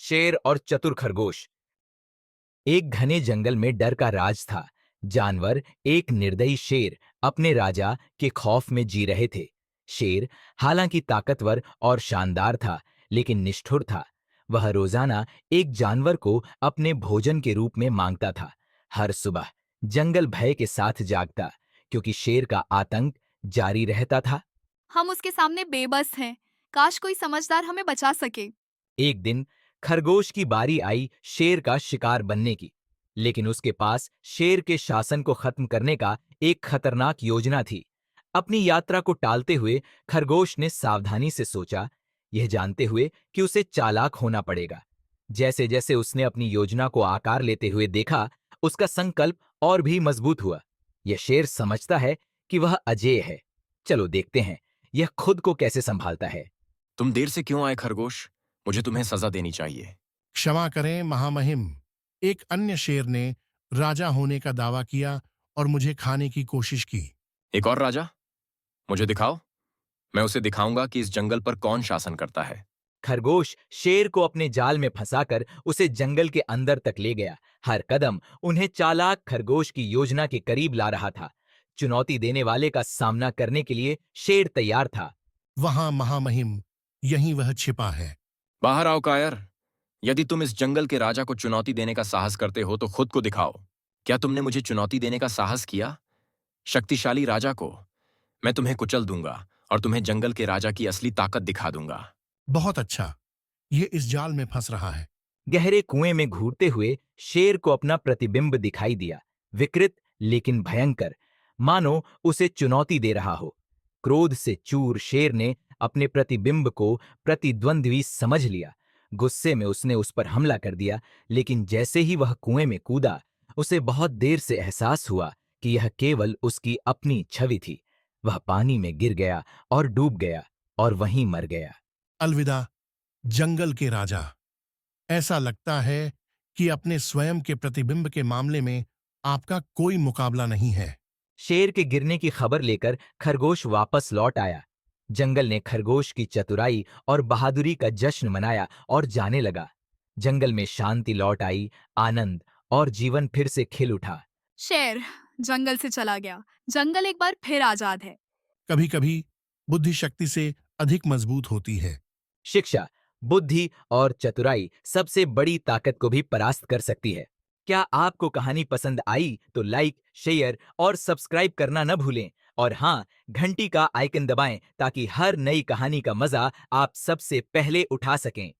शेर और चतुर खरगोश। एक घने जंगल में डर का राज था। जानवर एक निर्दयी शेर अपने राजा के खौफ में जी रहे थे। शेर हालांकि ताकतवर और शानदार था, लेकिन निष्ठुर था। वह रोजाना एक जानवर को अपने भोजन के रूप में मांगता था। हर सुबह जंगल भय के साथ जागता, क्योंकि शेर का आतंक जारी रहता था। हम उसके सामने बेबस हैं। काश कोई समझदार हमें बचा सके। एक दिन खरगोश की बारी आई शेर का शिकार बनने की, लेकिन उसके पास शेर के शासन को खत्म करने का एक खतरनाक योजना थी। अपनी यात्रा को टालते हुए खरगोश ने सावधानी से सोचा, यह जानते हुए कि उसे चालाक होना पड़ेगा। जैसे जैसे उसने अपनी योजना को आकार लेते हुए देखा, उसका संकल्प और भी मजबूत हुआ। यह शेर समझता है कि वह अजेय है। चलो देखते हैं यह खुद को कैसे संभालता है। तुम देर से क्यों आए खरगोश? मुझे तुम्हें सजा देनी चाहिए। क्षमा करें महामहिम। एक अन्य शेर ने राजा होने का दावा किया और मुझे खाने की कोशिश की। एक और राजा? मुझे दिखाओ। मैं उसे दिखाऊंगा कि इस जंगल पर कौन शासन करता है। खरगोश शेर को अपने जाल में फंसाकर उसे जंगल के अंदर तक ले गया। हर कदम उन्हें चालाक खरगोश की योजना के करीब ला रहा था। चुनौती देने वाले का सामना करने के लिए शेर तैयार था। वहां महामहिम, यहीं वह छिपा है। बाहर आओ कायर। यदि तुम इस जंगल के राजा को चुनौती देने का साहस करते हो तो खुद को दिखाओ। क्या तुमने मुझे चुनौती देने का साहस किया? शक्तिशाली राजा को मैं तुम्हें कुचल दूंगा और तुम्हें जंगल के राजा की असली ताकत दिखा दूंगा। बहुत अच्छा, ये इस जाल में फंस रहा है। गहरे कुएं में घूरते हुए शेर को अपना प्रतिबिंब दिखाई दिया, विकृत लेकिन भयंकर, मानो उसे चुनौती दे रहा हो। क्रोध से चूर शेर ने अपने प्रतिबिंब को प्रतिद्वंद्वी समझ लिया। गुस्से में उसने उस पर हमला कर दिया, लेकिन जैसे ही वह कुएं में कूदा, उसे बहुत देर से एहसास हुआ कि यह केवल उसकी अपनी छवि थी। वह पानी में गिर गया और डूब गया और वहीं मर गया। अलविदा जंगल के राजा। ऐसा लगता है कि अपने स्वयं के प्रतिबिंब के मामले में आपका कोई मुकाबला नहीं है। शेर के गिरने की खबर लेकर खरगोश वापस लौट आया। जंगल ने खरगोश की चतुराई और बहादुरी का जश्न मनाया और जाने लगा। जंगल में शांति लौट आई, आनंद और जीवन फिर से खिल उठा। शेर जंगल से चला गया। जंगल एक बार फिर आजाद है। कभी कभी बुद्धि शक्ति से अधिक मजबूत होती है। शिक्षा, बुद्धि और चतुराई सबसे बड़ी ताकत को भी परास्त कर सकती है। क्या आपको कहानी पसंद आई तो लाइक, शेयर और सब्सक्राइब करना न भूलें। और हाँ, घंटी का आइकन दबाएं ताकि हर नई कहानी का मजा आप सबसे पहले उठा सकें।